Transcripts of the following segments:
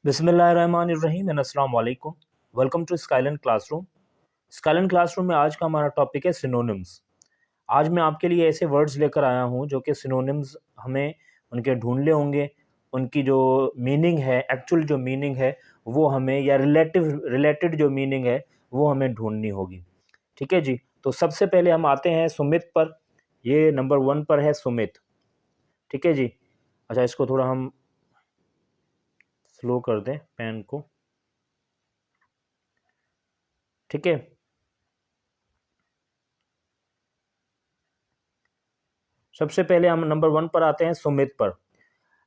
बिस्मिल्लाहिर्रहमानिर्रहीम एंड अस्सलाम वालेकुम। Welcome to Skylon classroom. Skylon classroom में आज का हमारा टॉपिक है सिनोनिम्स। आज मैं आपके लिए ऐसे वर्ड्स लेकर आया हूं जो कि सिनोनिम्स हमें उनके ढूंढने होंगे। उनकी जो मीनिंग है, एक्चुअल जो मीनिंग है वो हमें, या रिलेटेड जो मीनिंग है वो हमें ढूंढनी होगी। ठीक है जी। तो सबसे पहले हम आते हैं सुमित पर। ये नंबर 1 पर है सुमित। ठीक है जी। अच्छा, इसको थोड़ा हम स्लो कर दें पेन को। ठीक है। सबसे पहले हम नंबर 1 पर आते हैं सुमित पर।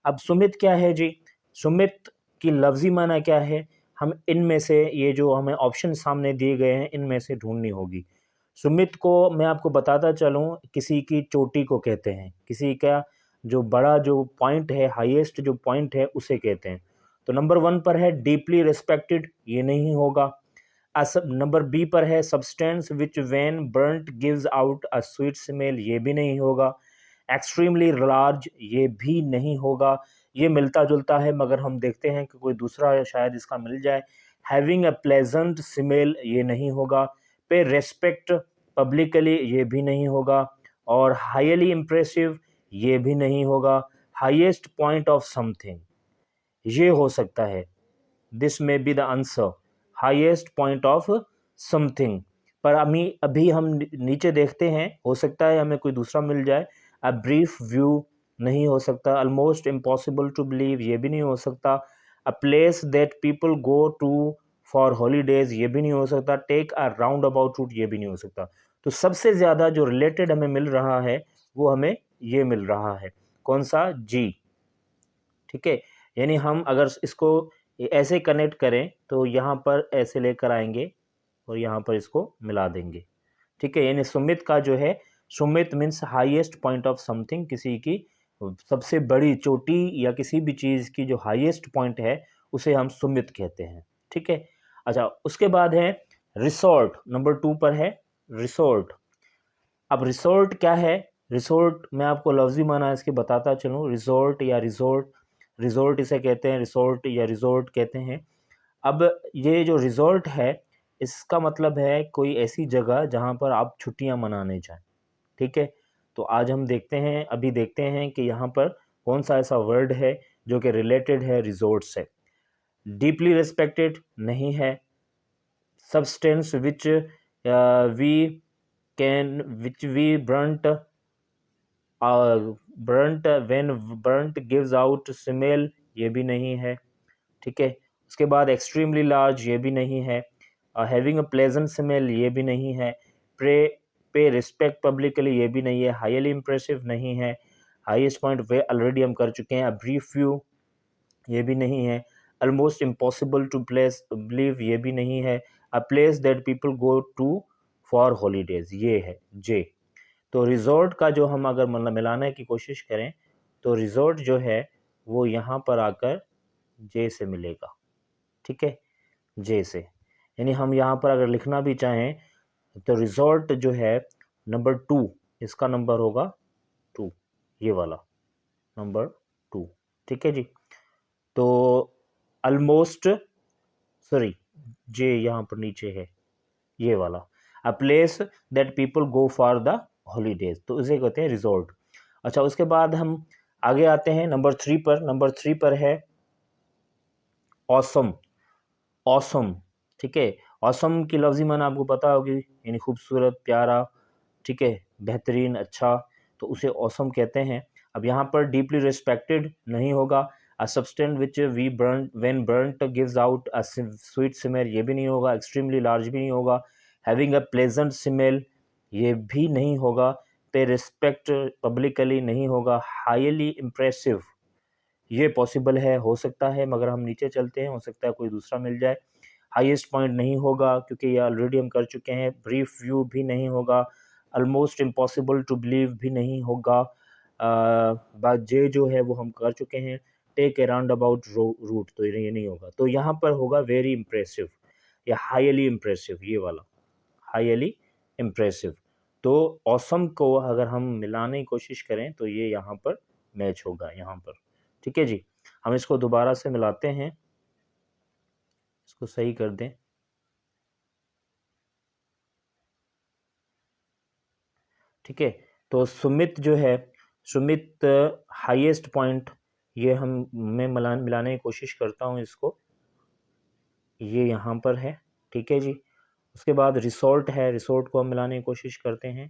अब सुमित क्या है जी? सुमित की लफ्जी माना क्या है? हम इनमें से, ये जो हमें ऑप्शन सामने दिए गए हैं, इनमें से ढूंढनी होगी। सुमित को मैं आपको बताता चलूं, किसी की चोटी को कहते हैं, किसी का जो बड़ा जो पॉइंट है, हाईएस्ट जो पॉइंट है, उसे कहते हैं। तो नंबर 1 पर है डीपली रिस्पेक्टेड, ये नहीं होगा। नंबर बी पर है substance which when burnt gives out a sweet smell, ये भी नहीं होगा। एक्सट्रीमली लार्ज, ये भी नहीं होगा। ये मिलता जुलता है, मगर हम देखते हैं कि कोई दूसरा शायद इसका मिल जाए। हैविंग अ प्लेजेंट स्मेल, ये नहीं होगा। पे रेस्पेक्ट पब्लिकली, ये भी नहीं होगा। और हाईली इंप्रेसिव, ये भी नहीं होगा। हाईएस्ट पॉइंट ऑफ समथिंग, ये हो सकता है। दिस में be the answer, highest point of something. पर अभी अभी हम नीचे देखते हैं, हो सकता है हमें कोई दूसरा मिल जाए। अ ब्रीफ व्यू नहीं हो सकता। ऑलमोस्ट इम्पॉसिबल टू बिलीव, ये भी नहीं हो सकता। A place that people go to for holidays, ये भी नहीं हो सकता। Take a round about route, ये भी नहीं हो सकता। तो सबसे ज़्यादा जो रिलेटेड हमें मिल रहा है वो हमें ये मिल रहा है। कौन सा? जी। ठीक है। यानी हम अगर इसको ऐसे कनेक्ट करें तो यहाँ पर ऐसे लेकर आएंगे और यहाँ पर इसको मिला देंगे। ठीक है। यानी सुमित का जो है, Sumit means highest point of something, किसी की सबसे बड़ी चोटी या किसी भी चीज़ की जो हाईएस्ट पॉइंट है उसे हम सुमित कहते हैं। ठीक है। अच्छा, उसके बाद है रिसोर्ट। नंबर 2 पर है रिसोर्ट। अब रिसोर्ट क्या है? रिसोर्ट मैं आपको लफ्जी माना इसके बताता चलूँ। रिसोर्ट या रिजोर्ट, रिजोर्ट इसे कहते हैं, रिसोर्ट या रिजोर्ट कहते हैं। अब ये जो रिजोर्ट है, इसका मतलब है कोई ऐसी जगह जहाँ पर आप छुट्टियाँ मनाने जाएं। ठीक है। तो आज हम देखते हैं, अभी देखते हैं कि यहाँ पर कौन सा ऐसा वर्ड है जो कि रिलेटेड है रिजोर्ट से। डीपली रिस्पेक्टेड नहीं है। Substance which we can which we burnt burnt when burnt gives out smell, ये भी नहीं है। ठीक है। उसके बाद एक्सट्रीमली लार्ज, ये भी नहीं है। हैविंग अ प्लेजेंट स्मेल, ये भी नहीं है। प्रे पे रिस्पेक्ट पब्लिकली, ये भी नहीं है। हाईली इंप्रेसिव नहीं है। हाईएस्ट पॉइंट वे ऑलरेडी हम कर चुके हैं। अ ब्रीफ व्यू, ये भी नहीं है। Almost impossible to place believe, ये भी नहीं है। A place that people go to for holidays, ये है जे। तो रिजॉर्ट का जो हम अगर मतलब मिलाने की कोशिश करें तो रिजॉर्ट जो है वो यहाँ पर आकर जे से मिलेगा। ठीक है। जे से, यानी हम यहाँ पर अगर लिखना भी चाहें तो रिजॉर्ट जो है नंबर 2, इसका नंबर होगा 2, ये वाला नंबर 2। ठीक है जी। तो ऑलमोस्ट, सॉरी, जे यहाँ पर नीचे है, ये वाला। अ place that people go for the holidays, तो इसे कहते हैं रिजॉर्ट। अच्छा, उसके बाद हम आगे आते हैं नंबर 3 पर। नंबर 3 पर है ऑसम। ऑसम। ठीक है। ऑसम की लफ्जी माना आपको पता होगी, यानी खूबसूरत, प्यारा। ठीक है, बेहतरीन, अच्छा। तो उसे ऑसम कहते हैं। अब यहाँ पर डीपली रिस्पेक्टेड नहीं होगा। A substance which we burn when burnt gives out a sweet smell, ये भी नहीं होगा। एक्सट्रीमली लार्ज भी नहीं होगा। हैविंग अ प्लेजेंट स्मेल, ये भी नहीं होगा। पे रिस्पेक्ट पब्लिकली नहीं होगा। हाईली इम्प्रेसिव, ये पॉसिबल है, हो सकता है, मगर हम नीचे चलते हैं, हो सकता है कोई दूसरा मिल जाए। हाईएस्ट पॉइंट नहीं होगा क्योंकि ये ऑलरेडी हम कर चुके हैं। ब्रीफ व्यू भी नहीं होगा। ऑलमोस्ट इम्पॉसिबल टू बिलीव भी नहीं होगा। बात जे जो है वो हम कर चुके हैं। Take a round about route, तो ये नहीं होगा। तो यहाँ पर होगा वेरी इंप्रेसिव या हाईली इंप्रेसिव, ये वाला हाईली इंप्रेसिव। तो ऑसम को अगर हम मिलाने की कोशिश करें तो ये यहाँ पर मैच होगा, यहाँ पर। ठीक है जी। हम इसको दोबारा से मिलाते हैं। इसको सही कर दें। ठीक है, तो सुमित जो है, सुमित हाईएस्ट पॉइंट, ये मैं मिलाने की कोशिश करता हूँ इसको, ये यहाँ पर है। ठीक है जी। उसके बाद रिसोर्ट है, रिसोर्ट को हम मिलाने की कोशिश करते हैं,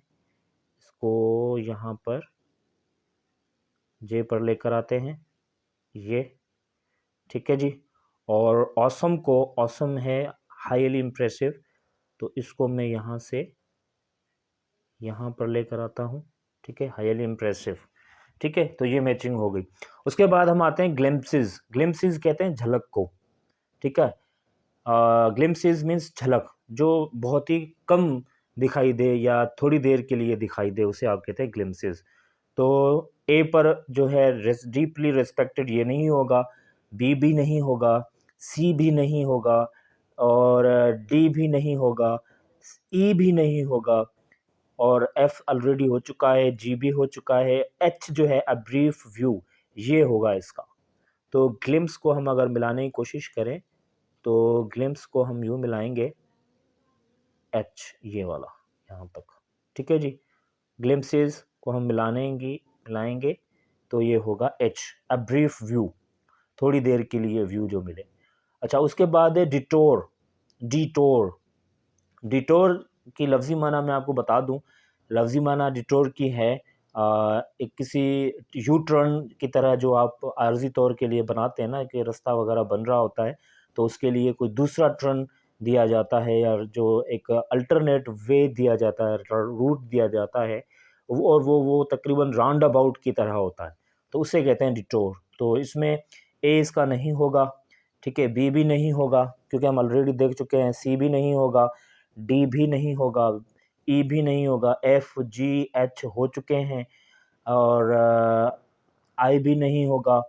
इसको यहाँ पर जे पर लेकर आते हैं, ये। ठीक है जी। और ऑसम को, ऑसम है हाईली इम्प्रेसिव, तो इसको मैं यहाँ से यहाँ पर लेकर आता हूँ। ठीक है, हाईली इम्प्रेसिव। ठीक है, तो ये मैचिंग हो गई। उसके बाद हम आते हैं ग्लिम्पसेस। ग्लिम्पसेस कहते हैं झलक को। ठीक है, ग्लिम्पसेस मीन्स झलक, जो बहुत ही कम दिखाई दे या थोड़ी देर के लिए दिखाई दे, उसे आप कहते हैं ग्लिम्पसेस। तो ए पर जो है डीपली रिस्पेक्टेड, ये नहीं होगा, बी भी नहीं होगा, सी भी नहीं होगा, और डी भी नहीं होगा, ई भी नहीं होगा, और एफ ऑलरेडी हो चुका है, जी भी हो चुका है, एच जो है अ ब्रीफ व्यू, ये होगा इसका। तो ग्लिम्स को हम अगर मिलाने की कोशिश करें तो ग्लिम्स को हम यूँ मिलाएंगे एच, ये वाला यहाँ तक। ठीक है जी, ग्लिम्सेस को हम मिलाएंगे तो ये होगा एच, अ ब्रीफ व्यू, थोड़ी देर के लिए व्यू जो मिले। अच्छा, उसके बाद है डिटोर। डिटोर, डिटोर की लफ्ज़ी माना मैं आपको बता दूं। लफ्ज़ी माना डिटोर की है एक किसी यू टर्न की तरह, जो आप आर्जी तौर के लिए बनाते हैं ना, कि रास्ता वगैरह बन रहा होता है, तो उसके लिए कोई दूसरा टर्न दिया जाता है, या जो एक अल्टरनेट वे दिया जाता है, रूट दिया जाता है, और वो तकरीबन राउंड अबाउट की तरह होता है, तो उसे कहते हैं डिटोर। तो इसमें ए इसका नहीं होगा। ठीक है, बी भी नहीं होगा क्योंकि हम ऑलरेडी देख चुके हैं, सी भी नहीं होगा, डी भी नहीं होगा, ई भी नहीं होगा, एफ जी एच हो चुके हैं, और आई भी नहीं होगा,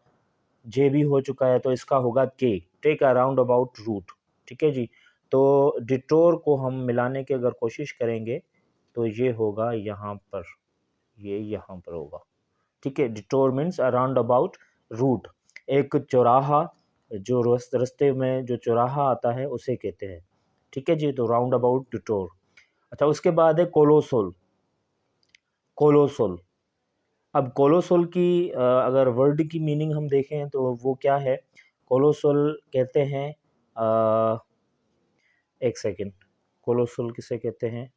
जे भी हो चुका है, तो इसका होगा के, take a round about route. ठीक है जी। तो डिटोर को हम मिलाने की अगर कोशिश करेंगे तो ये होगा यहाँ पर, ये यहाँ पर होगा। ठीक है, detour means a round about route, एक चौराहा, जो रास्ते में जो चौराहा आता है उसे कहते हैं। ठीक है जी, तो राउंड अबाउट डिटोर। अच्छा, उसके बाद है कोलोसोल। कोलोसोल, अब कोलोसोल की अगर वर्ड की मीनिंग हम देखें तो वो क्या है। कोलोसोल कहते हैं, एक सेकेंड, कोलोसोल किसे कहते हैं।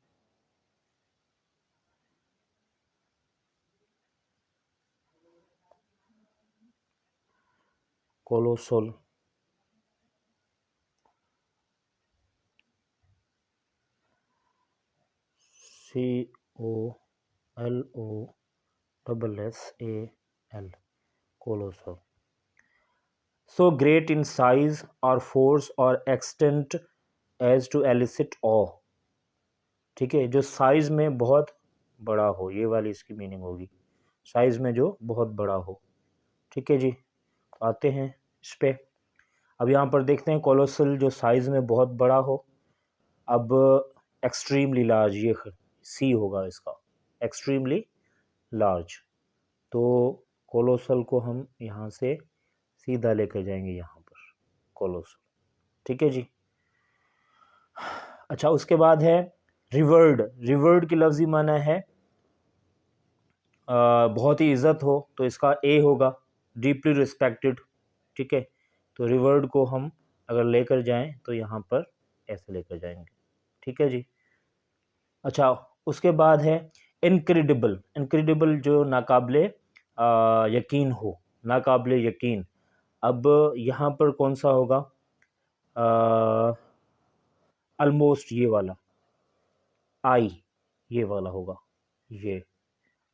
Colossal, C O L O double S A L, colossal. So great in size और फोर्स और extent as to elicit awe. ठीक है, जो साइज में बहुत बड़ा हो, ये वाली इसकी मीनिंग होगी, साइज में जो बहुत बड़ा हो। ठीक है जी, आते हैं इस पे। अब यहाँ पर देखते हैं कोलोसल, जो साइज में बहुत बड़ा हो। अब एक्सट्रीमली लार्ज, ये सी होगा इसका, एक्सट्रीमली लार्ज। तो कोलोसल को हम यहाँ से सीधा लेकर जाएंगे यहाँ पर, कोलोसल। ठीक है जी। अच्छा, उसके बाद है रिवर्ड। रिवर्ड की लफ्ज़ी माना है बहुत ही इज़्ज़त हो, तो इसका ए होगा, डीपली रिस्पेक्टेड। ठीक है, तो रिवर्ड को हम अगर लेकर जाएं तो यहाँ पर ऐसे लेकर जाएंगे। ठीक है जी। अच्छा, उसके बाद है इनक्रेडिबल। इनक्रेडिबल जो नाकाबिले यकीन हो, नाकाबिले यकीन। अब यहाँ पर कौन सा होगा, ऑलमोस्ट, ये वाला आई, ये वाला होगा, ये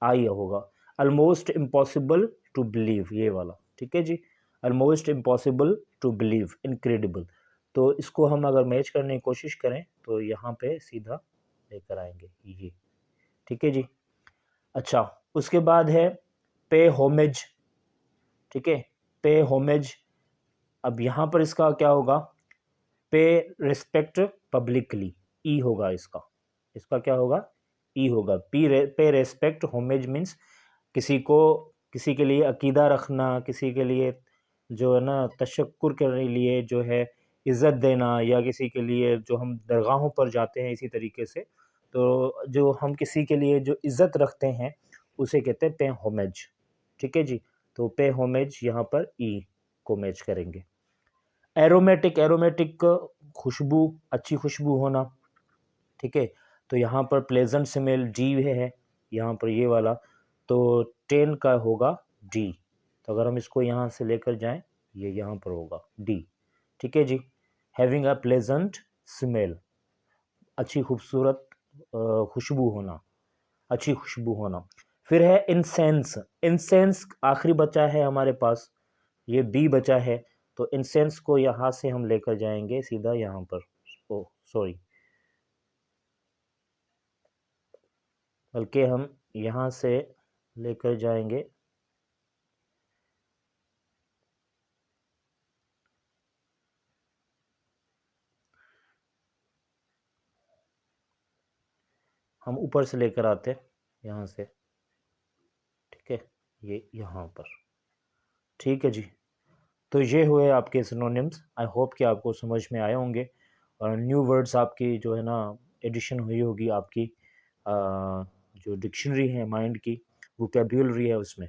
आई होगा, ऑलमोस्ट इम्पॉसिबल टू बिलीव, ये वाला। ठीक है जी, almost impossible to believe, incredible. तो इसको हम अगर मैच करने की कोशिश करें तो यहाँ पे सीधा लेकर आएंगे ये। ठीक है जी। अच्छा, उसके बाद है पे होमेज। ठीक है, पे होमेज। अब यहाँ पर इसका क्या होगा, पे रिस्पेक्ट पब्लिकली, ई होगा इसका, इसका क्या होगा, ई होगा। पे रेस्पेक्ट होमेज मीन्स किसी को, किसी के लिए अकीदा रखना, किसी के लिए जो है ना तशक्कुर करने लिए जो है इज़्ज़त देना, या किसी के लिए जो हम दरगाहों पर जाते हैं इसी तरीके से, तो जो हम किसी के लिए जो इज़्ज़त रखते हैं उसे कहते हैं पे होमेज। ठीक है जी, तो पे होमेज यहाँ पर ई को मैच करेंगे। एरोमेटिक, एरोमेटिक खुशबू, अच्छी खुशबू होना। ठीक है, तो यहाँ पर प्लेजेंट स्मेल डी है यहाँ पर ये वाला, तो 10 का होगा डी। तो अगर हम इसको यहाँ से लेकर जाएं, ये यहाँ पर होगा डी। ठीक है जी, हैविंग अ प्लेजेंट स्मेल, अच्छी खूबसूरत खुशबू होना, अच्छी खुशबू होना। फिर है इंसेंस, इंसेंस आखिरी बचा है हमारे पास, ये बी बचा है, तो इंसेंस को यहाँ से हम लेकर जाएंगे सीधा यहाँ पर, ओ सॉरी, बल्कि हम यहाँ से लेकर जाएंगे हम ऊपर से लेकर आते यहाँ से। ठीक है, ये यहाँ पर। ठीक है जी, तो ये हुए आपके सिनोनिम्स। आई होप कि आपको समझ में आए होंगे, और न्यू वर्ड्स आपकी जो है ना एडिशन हुई होगी आपकी जो डिक्शनरी है माइंड की, वोकैब्युलरी है उसमें।